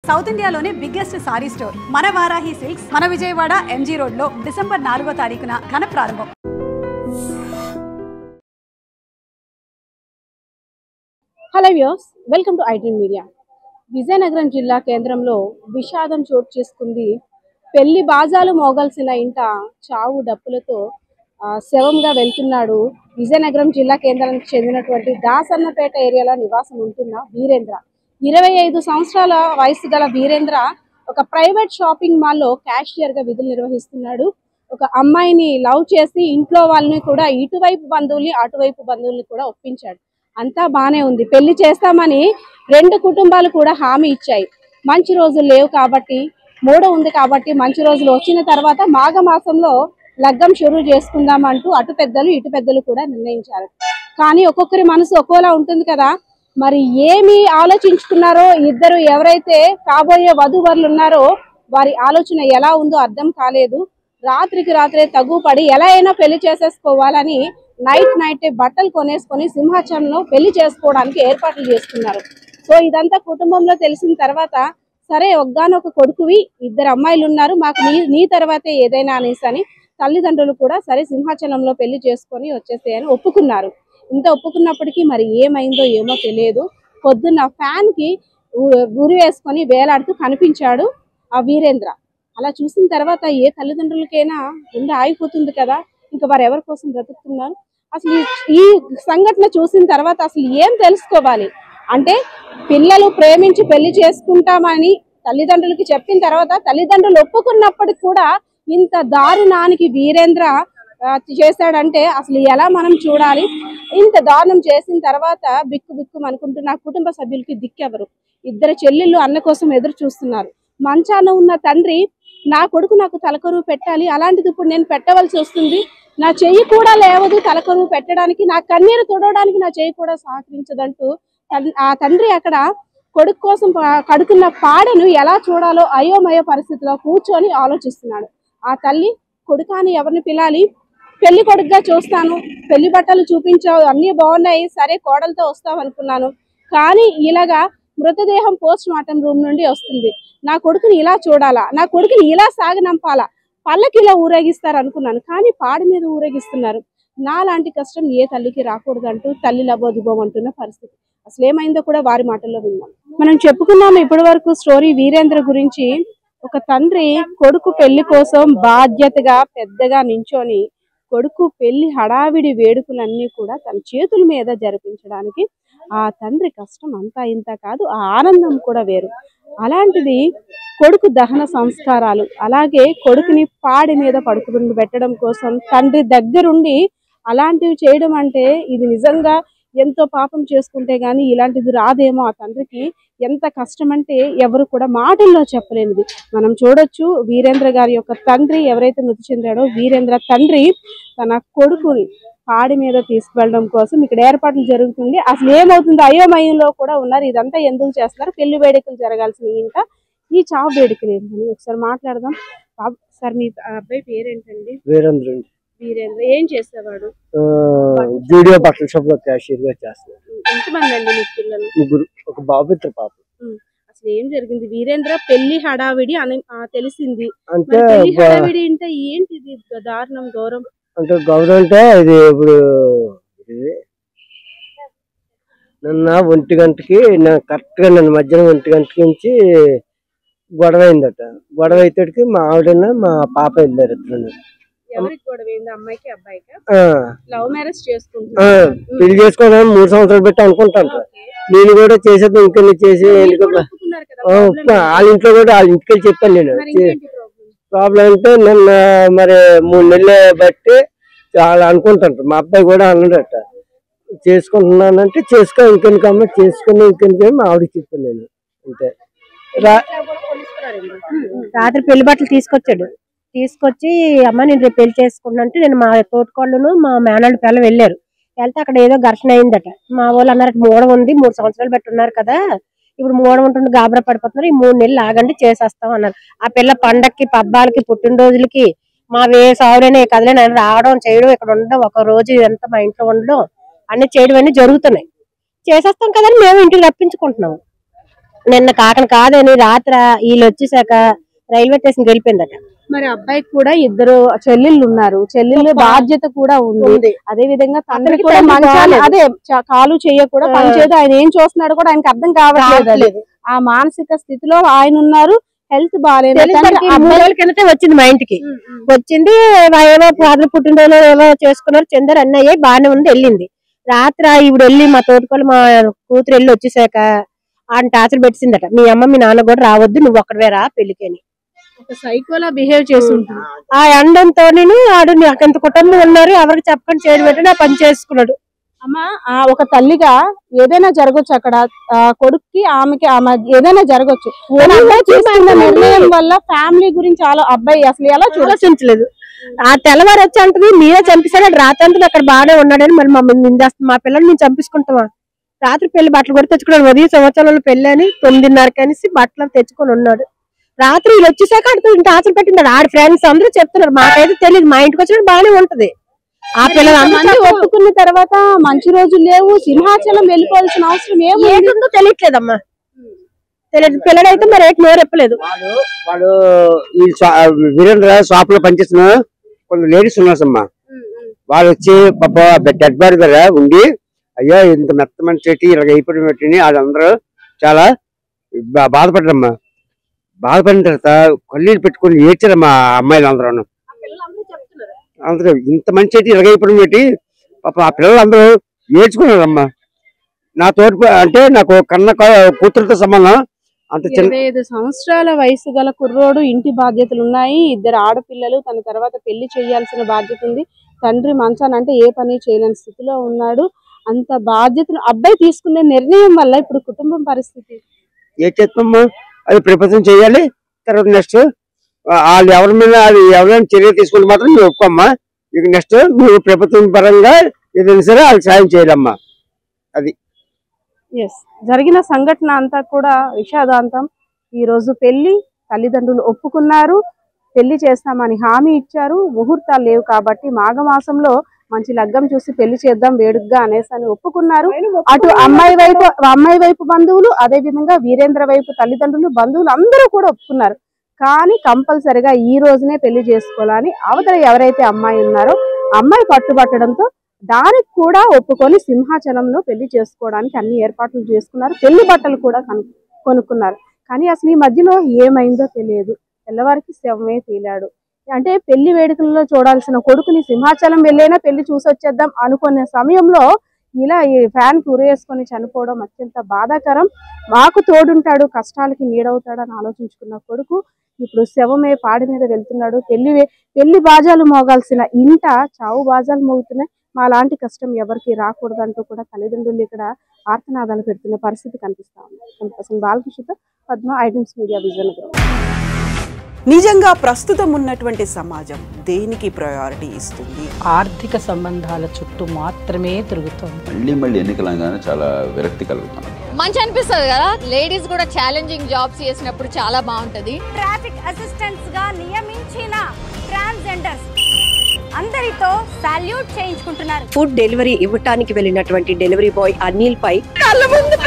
South ఇండియాలోనే biggest sorry store మన Varahi silks మన విజయవాడ ఎంజీ రోడ్ లో డిసెంబర్ 4వ తారీఖున ఘన ప్రారంభం. Hello viewers, welcome to iDream media. Vizianagaram జిల్లా కేంద్రంలో విషాదం చోటు చేసుకుంది. పెళ్లి బాజాలు మోగాల్సిన ఇంట చావు డప్పులతో శవంగా వెళ్తున్నాడు. విజయనగరం జిల్లా కేంద్రానికి చెందినటువంటి దాసన్నపేట ఏరియాలో నివాసం ఉంటున్న వీరేంద్ర. 25 సంవత్సరాల వయసు గల వీరేంద్ర ఒక ప్రైవేట్ షాపింగ్ మాల్లో క్యాషియర్గా విధులు నిర్వహిస్తున్నాడు. ఒక అమ్మాయిని లవ్ చేసి ఇంట్లో వాళ్ళని కూడా ఇటువైపు బంధువుల్ని అటువైపు బంధువుల్ని కూడా ఒప్పించాడు. అంతా బాగానే ఉంది. పెళ్లి చేస్తామని 2 కుటుంబాలు కూడా హామీ ఇచ్చాయి. మంచి రోజులు లేవు కాబట్టి, మూడో ఉంది కాబట్టి మంచి రోజులు వచ్చిన తర్వాత మాఘమాసంలో లగ్గం షురూ చేసుకుందామంటూ అటు పెద్దలు ఇటు పెద్దలు కూడా నిర్ణయించారు. కానీ ఒక్కొక్కరి మనసు ఒక్కోలా ఉంటుంది కదా. మరి ఏమి ఆలోచించుకున్నారో ఇద్దరు ఎవరైతే కాబోయే వధూవరులు ఉన్నారో వారి ఆలోచన ఎలా ఉందో అర్థం కాలేదు. రాత్రికి రాత్రే తగుపడి ఎలా అయినా పెళ్లి చేసేసుకోవాలని నైటే బట్టలు కొనేసుకొని సింహాచలంలో పెళ్లి చేసుకోవడానికి ఏర్పాట్లు చేస్తున్నారు. సో ఇదంతా కుటుంబంలో తెలిసిన తర్వాత, సరే ఒక్కగానొక కొడుకువి, 2 అమ్మాయిలు ఉన్నారు, మాకు నీ తర్వాతే ఏదైనా అనేసి అని తల్లిదండ్రులు కూడా సరే సింహాచలంలో పెళ్లి చేసుకొని వచ్చేసేయని ఒప్పుకున్నారు. ఇంత ఒప్పుకున్నప్పటికీ మరి ఏమైందో ఏమో తెలియదు. పొద్దున్న ఫ్యాన్ కి ఉరి వేసుకొని వేలాడుతూ కనిపించాడు ఆ వీరేంద్ర. అలా చూసిన తర్వాత ఏ తల్లిదండ్రులకైనా గుండె ఆగిపోతుంది కదా. ఇంకా వారు ఎవరి కోసం బ్రతుకుతున్నారు? అసలు ఈ సంఘటన చూసిన తర్వాత అసలు ఏం తెలుసుకోవాలి అంటే, పిల్లలు ప్రేమించి పెళ్లి చేసుకుంటామని తల్లిదండ్రులకి చెప్పిన తర్వాత తల్లిదండ్రులు ఒప్పుకున్నప్పటికి కూడా ఇంత దారుణానికి వీరేంద్ర చేశాడంటే అసలు ఎలా మనం చూడాలి? ఇంత దారుణం చేసిన తర్వాత బిక్కు అనుకుంటున్న కుటుంబ సభ్యులకి దిక్కెవరు? 2 చెల్లెళ్ళు అన్న కోసం ఎదురు చూస్తున్నారు. మంచాన ఉన్న తండ్రి, నా కొడుకు నాకు తలకొరువు పెట్టాలి, అలాంటిది ఇప్పుడు నేను పెట్టవలసి వస్తుంది, నా చెయ్యి కూడా లేవదు తలకొరువు పెట్టడానికి, నా కన్నీరు తుడవడానికి నా చెయ్యి కూడా సహకరించదంటూ ఆ తండ్రి అక్కడ కొడుకు కోసం కడుతున్న పాడను ఎలా చూడాలో అయోమయ పరిస్థితిలో కూర్చొని ఆలోచిస్తున్నాడు. ఆ తల్లి, కొడుకాని ఎవరిని పిలాలి, పెళ్లి కొడుకుగా చూస్తాను, పెళ్లి బట్టలు చూపించావు, అన్నీ బాగున్నాయి, సరే కోడలతో వస్తావు అనుకున్నాను, కానీ ఇలాగా మృతదేహం పోస్ట్ మార్టం రూమ్ నుండి వస్తుంది, నా కొడుకుని ఇలా చూడాలా, నా కొడుకుని ఇలా సాగనంపాలా, పళ్ళకి ఇలా ఊరేగిస్తారు అనుకున్నాను, కానీ పాడి మీద ఊరేగిస్తున్నారు. నా లాంటి కష్టం ఏ తల్లికి రాకూడదంటూ తల్లి లబోదిబోమంటున్న పరిస్థితి. అసలు ఏమైందో కూడా వారి మాటల్లో విన్నాం. మనం చెప్పుకున్నాము ఇప్పటి వరకు స్టోరీ వీరేంద్ర గురించి. ఒక తండ్రి కొడుకు పెళ్లి కోసం బాధ్యతగా పెద్దగా నించొని కొడుకు పెళ్లి హడావిడి వేడుకలన్నీ కూడా తన చేతుల మీద జరిపించడానికి ఆ తండ్రి కష్టం అంతా ఇంత కాదు, ఆ ఆనందం కూడా వేరు. అలాంటిది కొడుకు దహన సంస్కారాలు, అలాగే కొడుకుని పాడి మీద పడుకుని పెట్టడం కోసం తండ్రి దగ్గరుండి అలాంటివి చేయడం అంటే ఇది నిజంగా ఎంతో పాపం చేసుకుంటే గానీ ఇలాంటిది రాదేమో. ఆ తండ్రికి ఎంత కష్టం అంటే ఎవరు కూడా మాటల్లో చెప్పలేనిది. మనం చూడొచ్చు వీరేంద్ర గారి యొక్క తండ్రి ఎవరైతే మృతి చెందాడో, వీరేంద్ర తండ్రి తన కొడుకుని పాడి మీద తీసుకువెళ్ళడం కోసం ఇక్కడ ఏర్పాట్లు జరుగుతుంది. అసలు ఏమవుతుందో అయోమయంలో కూడా ఉన్నారు. ఇదంతా ఎందుకు చేస్తున్నారు? పెళ్లి వేడుకలు జరగాల్సిన ఇంకా ఈ చావు వేడుకలు ఏంటని ఒకసారి మాట్లాడదాం. సార్, మీ అబ్బాయి పేరేంటండి? వీరేంద్ర. వీరేంద్ర ఏం చేసేవాడు? జూడియో బట్టల షాప్ లో క్యాషియర్ గా చేస్తున్నాడు. ఎంతమంది అండి మీకు పిల్లలు? 3, ఒక బాబు 2 పాపలు. అసలు ఏం జరిగింది? వీరేంద్ర పెళ్లి హడావిడి అని తెలిసింది. అంటే పెళ్లి హడావిడి అంటే ఏంటిది దారుణం? గౌరవం అంటే గౌరవం అంటే ఇది ఇప్పుడు నిన్న 1 గంటకి కరెక్ట్ గా నన్ను మధ్యాహ్నం 1 గంటకి నుంచి గొడవ అయిందట. గొడవ అయితేటికి మా ఆవిడన మా పాప వెళ్ళారు. ఎవరికి గొడవ అయింది? అమ్మాయికి అబ్బాయికి? లవ్ మ్యారేజ్ చేసుకుంటున్నారు. పెళ్లి చేసుకోవడానికి 3 సంవత్సరాలు పెట్టి అనుకుంటాను. నేను కూడా చేసేది ఇంకెళ్ళి చేసి వాళ్ళ ఇంట్లో కూడా వాళ్ళ ఇంటికి చెప్పాను నేను. ప్రాబ్లం అంటే నిన్న మరి 3 నెలలు బట్టి చాలా అనుకుంటాను. మా అబ్బాయి కూడా అన్నాడట, చేసుకుంటున్నానంటే చేసుకో, ఇంకెందుకమ్మ చేసుకుని ఇంకెందుకు మా ఆవిడకి చెప్పాను నేను. అంతే. రాత్రి పెళ్లి బట్టలు తీసుకొచ్చి అమ్మ నేను రేపు పెళ్లి చేసుకుంటున్నా, నేను మా తోటకోళ్ళను మా మేనల్ని పిల్లలు వెళ్ళారు. వెళ్తే అక్కడ ఏదో ఘర్షణ అయిందట. మా వాళ్ళు అన్నారు, మూడం ఉంది, 3 సంవత్సరాలు పెట్టి ఉన్నారు కదా, ఇప్పుడు మూడం ఉంటుంది, గాబరా పడిపోతున్నారు, ఈ 3 నెలలు ఆగండి చేసేస్తాం అన్నారు. ఆ పిల్ల పండక్కి, పబ్బాలకి, పుట్టినరోజులకి మా సావులైనా కదలైనా రావడం చేయడం, ఇక్కడ ఉండడం, ఒక రోజు ఎంత మా ఇంట్లో ఉండడం అన్ని చేయడం అన్ని జరుగుతున్నాయి. చేసేస్తాం కదని మేము ఇంటికి రప్పించుకుంటున్నాం. నిన్న కాదని రాత్రి వీళ్ళు వచ్చేసాక రైల్వే స్టేషన్ వెళ్ళిపోయిందట. మరి అబ్బాయికి కూడా ఇద్దరు చెల్లెళ్ళు ఉన్నారు, చెల్లెళ్ళ బాధ్యత కూడా ఉంది. అదే విధంగా తండ్రి కూడా అదే కాలు చెయ్య కూడా పనిచేయదు. ఆయన ఏం చూస్తున్నాడు కూడా ఆయనకి అర్థం కావట్లేదు. ఆ మానసిక స్థితిలో ఆయన ఉన్నారు. హెల్త్ బాగాలేదు. 3 రోజుల కిందటే వచ్చింది మా ఇంటికి. వచ్చింది ఏవో ఫాదర్ పుట్టినరోజు ఏవో చేసుకున్నారు, చెందారు, అన్నీ అయ్యాయి, బాగానే ఉంది, వెళ్ళింది. రాత్రి ఇప్పుడు వెళ్ళి మా తోటకోళ్ళు మా కూతురు వెళ్ళి వచ్చేసాక ఆయన టార్చర్ పెట్టిందట. మీ అమ్మ మీ నాన్న కూడా రావద్దు, నువ్వు ఒక్కడవే రా పెళ్లికి అని. సైకోలా బిహేవ్ చేస్తుంటాడు. ఆ ఎండంతో ఆడు నాకు ఎంత కుటుంబం ఉన్నారు, ఎవరికి చెప్పకుండా చేయడం పెట్టి నా పని చేసుకున్నాడు. అమ్మా ఒక తల్లిగా ఏదైనా జరగచ్చు అక్కడ, కొడుక్కి ఆమెకి ఏదైనా జరగచ్చు. తీసుకున్న నిర్ణయం వల్ల ఫ్యామిలీ గురించి అబ్బాయి అసలు ఎలా ఆలోచించలేదు. ఆ తెల్లవారు వచ్చి అంటది మీరే చంపిస్తాడు, రాత్రి అంతా అక్కడ బాగానే ఉన్నాడని మళ్ళీ మమ్మల్ని నిందేస్తాం. మా పిల్లల్ని మేము చంపించుకుంటామా? రాత్రి పెళ్లి బట్టలు కూడా తెచ్చుకున్నాడు. ఉదయం సంవత్సరాల పెళ్లి అని 9:30 అనేసి బట్టలు తెచ్చుకొని ఉన్నాడు. రాత్రి వీళ్ళు వచ్చేసాక టార్చర్ పెట్టింటాడు. ఆడ ఫ్రెండ్స్ అందరూ చెప్తున్నారు, మాకైతే తెలియదు. మా ఇంటికి వచ్చినప్పుడు బాగానే ఉంటది. ఆ పిల్లలు ఒప్పుకున్న తర్వాత మంచి రోజులు లేవు, సింహాచలం వెళ్ళిపోవాల్సిన అవసరం ఏముందో తెలియట్లేదమ్మా. తెలియదు. పిల్లడైతే మరి రేటు నోరెప్పలేదు. వాడు వీరేంద్ర షాప్ లో పనిచేస్తున్న కొంత లేడీస్ ఉన్నారమ్మా. వాళ్ళు వచ్చి పాప డెడ్ బాడీ దగ్గర ఉండి అయ్యా ఇంత మెత్త మంచి ఇలాగ అయిపోయిన పెట్టిని వాళ్ళందరూ చాలా బాధపడ్డారమ్మా. బాధపడిన తర్వాత కన్నీళ్ళు పెట్టుకుని ఏడ్చారమ్మా అమ్మాయిలు అందరూ. అందరూ ఇంత మంచి ఇలాగైపోవడం పెట్టి పాప ఆ పిల్లలందరూ ఏడ్చుకున్నారమ్మా. నా తోటి అంటే నాకు కన్న కూతురుతో సంబంధం. అంత 25 సంవత్సరాల వయసు గల కుర్రోడు, ఇంటి బాధ్యతలు ఉన్నాయి, 2 ఆడపిల్లలు, తన తర్వాత పెళ్లి చేయాల్సిన బాధ్యత ఉంది. తండ్రి మంచాన అంటే ఏ పని చేయలేని స్థితిలో ఉన్నాడు. అంత బాధ్యతను అబ్బాయి తీసుకునే నిర్ణయం వల్ల ఇప్పుడు కుటుంబం పరిస్థితి ఏ చేస్తామమ్మా? అది ప్రభుత్వం చేయాలి. తర్వాత నెక్స్ట్ వాళ్ళు ఎవరి మీద ఎవరైనా చర్య తీసుకుంటే మాత్రం నువ్వు ఒప్పుకోమ్మా. ఇక నెక్స్ట్ నువ్వు ప్రభుత్వం పరంగా ఏదైనా సరే వాళ్ళకి సాయం చేయాలమ్మా. అది జరిగిన సంఘటన అంతా కూడా విషాదాంతం. ఈ రోజు పెళ్లి తల్లిదండ్రులు ఒప్పుకున్నారు, పెళ్లి చేస్తామని హామీ ఇచ్చారు. ముహూర్తాలు లేవు కాబట్టి మాఘమాసంలో మంచి లగ్గం చూసి పెళ్లి చేద్దాం వేడుగ్గా అనేసి అని ఒప్పుకున్నారు. అటు అమ్మాయి వైపు బంధువులు, అదే విధంగా వీరేంద్ర వైపు తల్లిదండ్రులు, బంధువులు అందరూ కూడా ఒప్పుకున్నారు. కానీ కంపల్సరిగా ఈ రోజునే పెళ్లి చేసుకోవాలని అవతల ఎవరైతే అమ్మాయి ఉన్నారో అమ్మాయి పట్టుబట్టడంతో దానికి కూడా ఒప్పుకొని సింహాచలంలో పెళ్లి చేసుకోవడానికి అన్ని ఏర్పాట్లు చేసుకున్నారు. పెళ్లి బట్టలు కూడా కొనుక్కున్నారు. కానీ అసలు ఈ మధ్యలో ఏమైందో తెలియదు. తెల్లవారికి శవమే తేలాడు. అంటే పెళ్లి వేడుకల్లో చూడాల్సిన కొడుకుని సింహాచలం వెళ్ళైనా పెళ్లి చూసొచ్చేద్దాం అనుకునే సమయంలో ఇలా ఈ ఫ్యాన్ కి ఉరేసుకొని చనిపోవడం అత్యంత బాధాకరం. మాకు తోడుంటాడు, కష్టాలకి నీడవుతాడని ఆలోచించుకున్న కొడుకు ఇప్పుడు శవమే పాడి మీద వెళ్తున్నాడు. పెళ్లి బాజాలు మోగాల్సిన ఇంట చావు బాజాలు మోగుతున్నాయి. మా లాంటి కష్టం ఎవరికి రాకూడదంటూ కూడా తల్లిదండ్రులు ఇక్కడ ఆర్తనాదాలు పెడుతున్న పరిస్థితి కనిపిస్తా ఉంది. బాలకృష్ణతో పద్మ, ఐటమ్స్ మీడియా, విజయనగరం. నిజంగా ప్రస్తుతం ఉన్నటువంటి సమాజం దేనికి ప్రయారిటీ ఇస్తుంది? ఆర్థిక సంబంధాల చుట్టూ మాత్రమే తిరుగుతుంది. మళ్ళీ ఎన్నికలంగానే చాలా విరక్తి కలుగుతుంది. మంచి అనిపిస్తుంది కదా, లేడీస్ కూడా ఛాలెంజింగ్ జాబ్స్ చేసినప్పుడు చాలా బాగుంటది. ట్రాఫిక్ అసిస్టెంట్స్ గా నియమించిన ట్రాన్స్జెండర్స్ అందరితో సాల్యూట్ చేయించుకుంటున్నారు. ఫుడ్ డెలివరీ ఇవ్వటానికి వెళ్ళినటువంటి డెలివరీ బాయ్ అనిల్ పై కళ్ళ ముందు